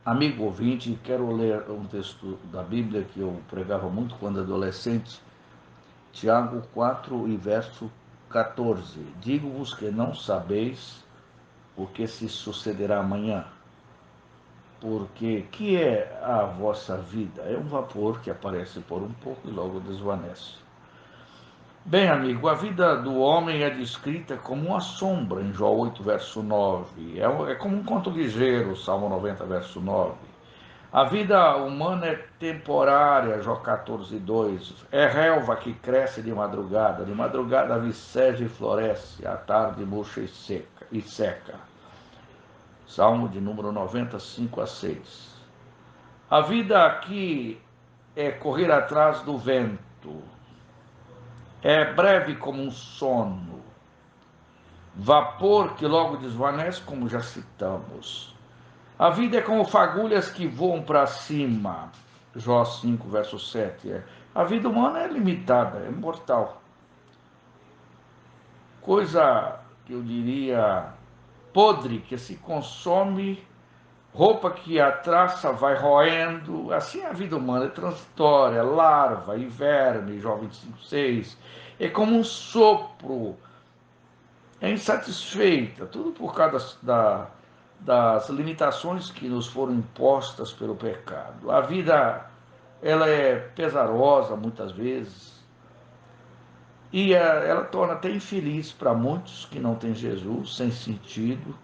Amigo ouvinte, quero ler um texto da Bíblia que eu pregava muito quando adolescente, Tiago 4 e verso 14. Digo-vos que não sabeis o que se sucederá amanhã, porque que é a vossa vida? É um vapor que aparece por um pouco e logo desvanece. Bem, amigo, a vida do homem é descrita como uma sombra em João 8, verso 9. É como um conto ligeiro, Salmo 90, verso 9. A vida humana é temporária, Jó 14, 2. É relva que cresce de madrugada viceja e floresce, à tarde murcha e seca. Salmo de número 95 a 6. A vida aqui é correr atrás do vento, é breve como um sono, vapor que logo desvanece, como já citamos. A vida é como fagulhas que voam para cima. Jó 5, verso 7. A vida humana é limitada, é mortal. Coisa que eu diria podre, que se consome, roupa que a traça vai roendo. Assim é a vida humana, é transitória, larva e verme, Jó 25, 6. É como um sopro, é insatisfeita, tudo por causa das limitações que nos foram impostas pelo pecado. A vida, ela é pesarosa muitas vezes e ela torna até infeliz para muitos que não têm Jesus, sem sentido.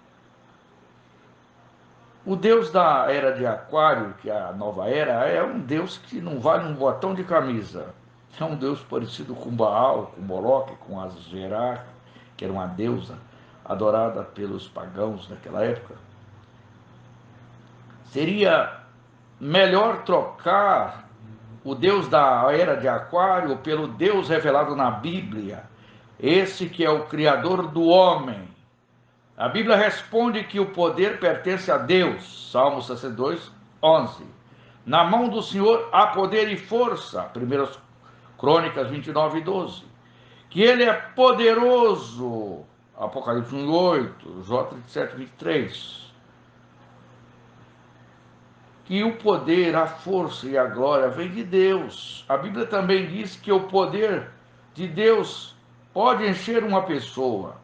O Deus da era de Aquário, que é a nova era, é um Deus que não vale um botão de camisa. É um Deus parecido com Baal, com Moloque, com Asgerá, que era uma deusa adorada pelos pagãos naquela época. Seria melhor trocar o Deus da era de Aquário pelo Deus revelado na Bíblia, esse que é o Criador do homem. A Bíblia responde que o poder pertence a Deus, Salmo 62, 11. Na mão do Senhor há poder e força, 1 Crônicas 29, 12. Que ele é poderoso, Apocalipse 1, 8, Jó 37, 23. Que o poder, a força e a glória vem de Deus. A Bíblia também diz que o poder de Deus pode encher uma pessoa,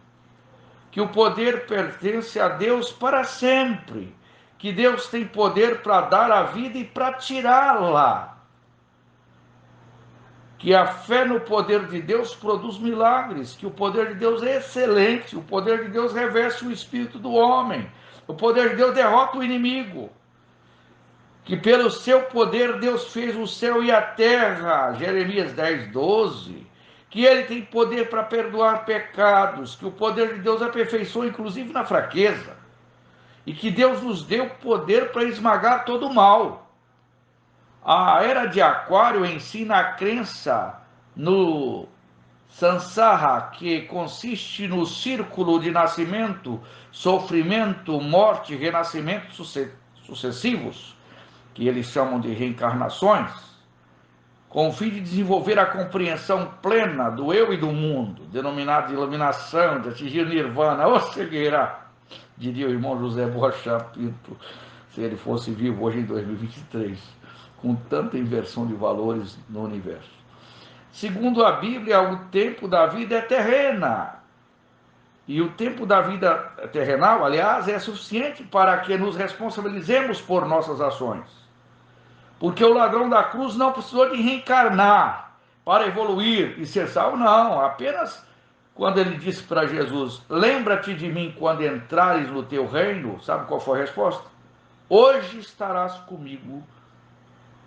que o poder pertence a Deus para sempre, que Deus tem poder para dar a vida e para tirá-la, que a fé no poder de Deus produz milagres, que o poder de Deus é excelente, o poder de Deus reveste o espírito do homem, o poder de Deus derrota o inimigo, que pelo seu poder Deus fez o céu e a terra, Jeremias 10, 12, que ele tem poder para perdoar pecados, que o poder de Deus aperfeiçoa inclusive na fraqueza, e que Deus nos deu poder para esmagar todo o mal. A era de Aquário ensina a crença no Sansara, que consiste no círculo de nascimento, sofrimento, morte e renascimento sucessivos, que eles chamam de reencarnações, com o fim de desenvolver a compreensão plena do eu e do mundo, denominada de iluminação, de atingir nirvana, ou cegueira, diria o irmão José Bocha Pinto, se ele fosse vivo hoje em 2023, com tanta inversão de valores no universo. Segundo a Bíblia, o tempo da vida é terrena. E o tempo da vida terrenal, aliás, é suficiente para que nos responsabilizemos por nossas ações. Porque o ladrão da cruz não precisou de reencarnar para evoluir e ser salvo, não. Apenas quando ele disse para Jesus, lembra-te de mim quando entrares no teu reino, sabe qual foi a resposta? Hoje estarás comigo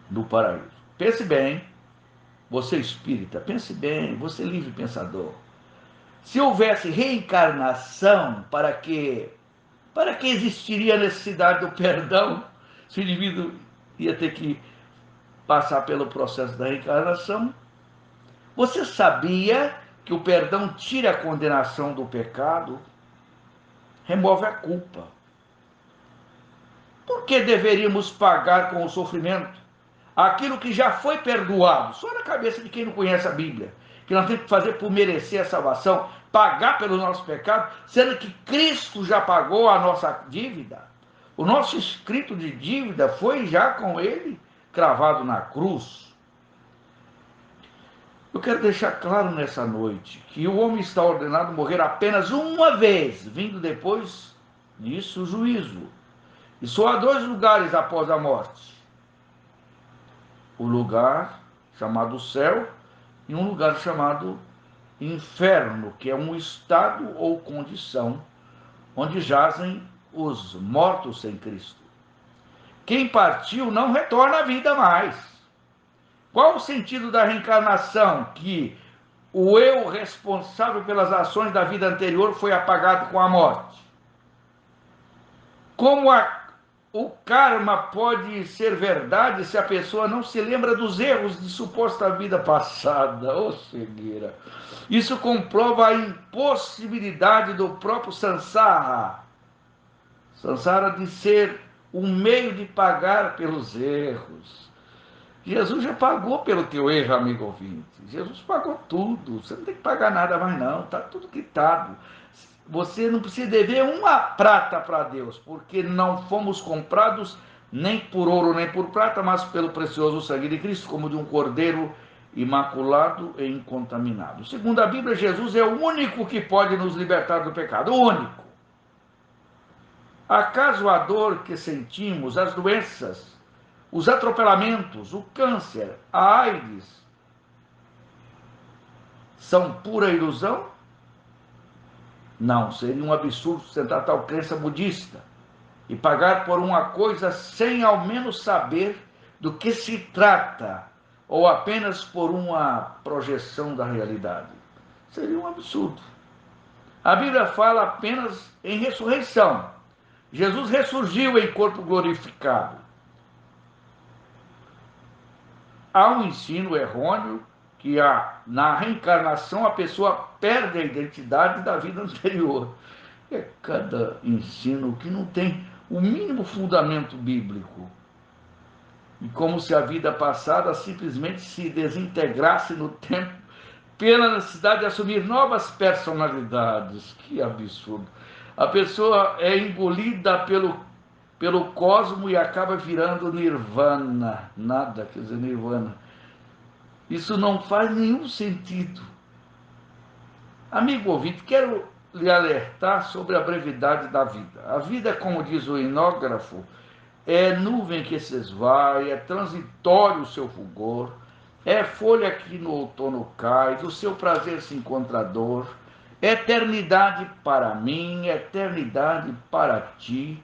no paraíso. Pense bem, você espírita, pense bem, você livre pensador. Se houvesse reencarnação, para que existiria a necessidade do perdão? Se o indivíduo ia ter que passar pelo processo da reencarnação. Você sabia que o perdão tira a condenação do pecado? Remove a culpa. Por que deveríamos pagar com o sofrimento aquilo que já foi perdoado? Só na cabeça de quem não conhece a Bíblia. Que nós temos que fazer por merecer a salvação, pagar pelo nosso pecado, sendo que Cristo já pagou a nossa dívida. O nosso escrito de dívida foi já com ele cravado na cruz. Eu quero deixar claro nessa noite que o homem está ordenado a morrer apenas uma vez, vindo depois disso o juízo. E só há dois lugares após a morte: o lugar chamado céu e um lugar chamado inferno, que é um estado ou condição onde jazem os mortos sem Cristo. Quem partiu não retorna à vida mais. Qual o sentido da reencarnação? Que o eu responsável pelas ações da vida anterior foi apagado com a morte. Como o karma pode ser verdade se a pessoa não se lembra dos erros de suposta vida passada? Ô cegueira! Isso comprova a impossibilidade do próprio Sansara de ser um meio de pagar pelos erros. Jesus já pagou pelo teu erro, amigo ouvinte. Jesus pagou tudo. Você não tem que pagar nada mais não. Está tudo quitado. Você não precisa dever uma prata para Deus, porque não fomos comprados nem por ouro nem por prata, mas pelo precioso sangue de Cristo, como de um cordeiro imaculado e incontaminado. Segundo a Bíblia, Jesus é o único que pode nos libertar do pecado. O único. Acaso a dor que sentimos, as doenças, os atropelamentos, o câncer, a AIDS, são pura ilusão? Não, seria um absurdo sustentar tal crença budista e pagar por uma coisa sem ao menos saber do que se trata, ou apenas por uma projeção da realidade. Seria um absurdo. A Bíblia fala apenas em ressurreição. Jesus ressurgiu em corpo glorificado. Há um ensino errôneo que na reencarnação a pessoa perde a identidade da vida anterior. É cada ensino que não tem o mínimo fundamento bíblico. E como se a vida passada simplesmente se desintegrasse no tempo pela necessidade de assumir novas personalidades. Que absurdo. A pessoa é engolida pelo cosmo e acaba virando nirvana. Nada, quer dizer, nirvana. Isso não faz nenhum sentido. Amigo ouvinte, quero lhe alertar sobre a brevidade da vida. A vida, como diz o himnógrafo, é nuvem que se esvai, é transitório o seu fulgor, é folha que no outono cai, do seu prazer se encontra dor, eternidade para mim, eternidade para ti.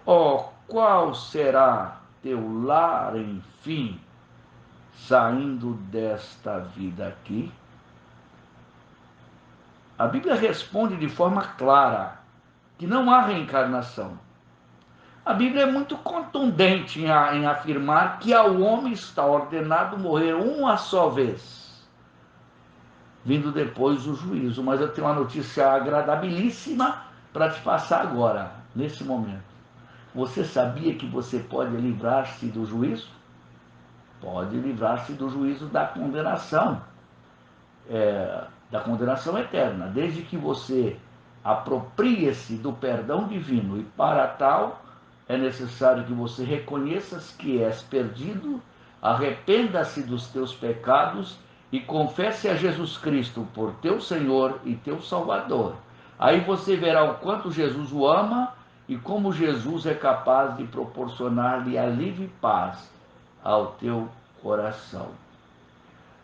Oh, qual será teu lar, enfim, saindo desta vida aqui? A Bíblia responde de forma clara que não há reencarnação. A Bíblia é muito contundente em afirmar que ao homem está ordenado morrer uma só vez, vindo depois o juízo. Mas eu tenho uma notícia agradabilíssima para te passar agora, nesse momento. Você sabia que você pode livrar-se do juízo? Pode livrar-se do juízo da condenação, da condenação eterna, desde que você aproprie-se do perdão divino, e para tal é necessário que você reconheças que és perdido, arrependa-se dos teus pecados e confesse a Jesus Cristo por teu Senhor e teu Salvador. Aí você verá o quanto Jesus o ama e como Jesus é capaz de proporcionar-lhe alívio e paz ao teu coração.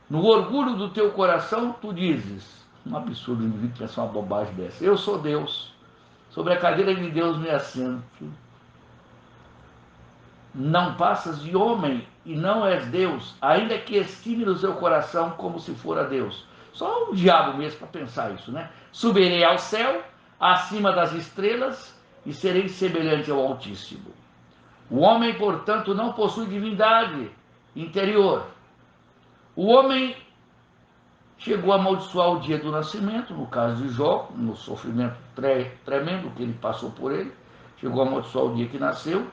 No orgulho do teu coração, tu dizes, um absurdo o indivíduo pensar uma bobagem dessa: eu sou Deus, sobre a cadeira de Deus me assento. Não passas de homem e não és Deus, ainda que estime no seu coração como se fora Deus. Só o diabo mesmo para pensar isso, né? Subirei ao céu, acima das estrelas, e serei semelhante ao Altíssimo. O homem, portanto, não possui divindade interior. O homem chegou a amaldiçoar o dia do nascimento, no caso de Jó, no sofrimento tremendo que ele passou por ele, chegou a amaldiçoar o dia que nasceu.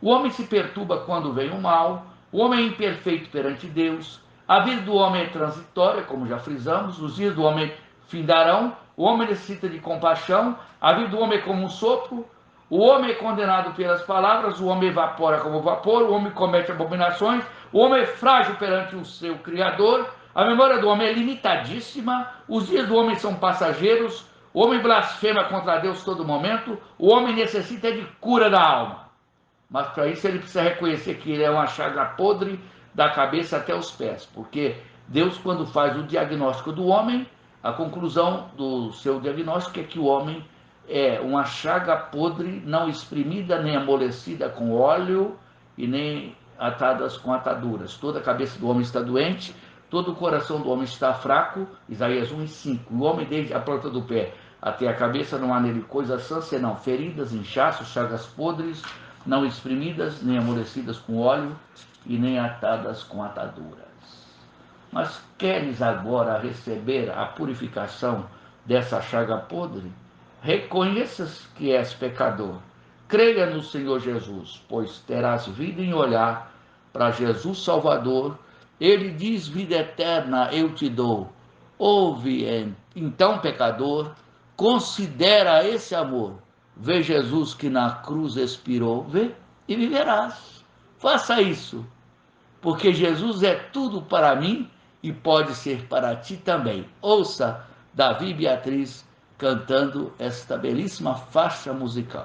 O homem se perturba quando vem o mal, o homem é imperfeito perante Deus, a vida do homem é transitória, como já frisamos, os dias do homem findarão, o homem necessita de compaixão, a vida do homem é como um sopro, O homem é condenado pelas palavras, o homem evapora como vapor, o homem comete abominações, o homem é frágil perante o seu Criador, a memória do homem é limitadíssima, os dias do homem são passageiros, o homem blasfema contra Deus todo momento, o homem necessita de cura da alma. Mas para isso ele precisa reconhecer que ele é uma chaga podre da cabeça até os pés, porque Deus, quando faz o diagnóstico do homem, a conclusão do seu diagnóstico é que o homem é uma chaga podre, não exprimida, nem amolecida com óleo e nem atadas com ataduras. Toda a cabeça do homem está doente, todo o coração do homem está fraco, Isaías 1:5. O homem desde a planta do pé até a cabeça não há nele coisa sã, senão feridas, inchaços, chagas podres, não exprimidas, nem amolecidas com óleo e nem atadas com ataduras. Mas queres agora receber a purificação dessa chaga podre? Reconheças que és pecador. Creia no Senhor Jesus, pois terás vida em olhar para Jesus Salvador. Ele diz: vida eterna eu te dou. Ouve então, pecador, considera esse amor. Vê Jesus que na cruz expirou, vê e viverás. Faça isso, porque Jesus é tudo para mim e pode ser para ti também. Ouça Davi e Beatriz cantando esta belíssima faixa musical.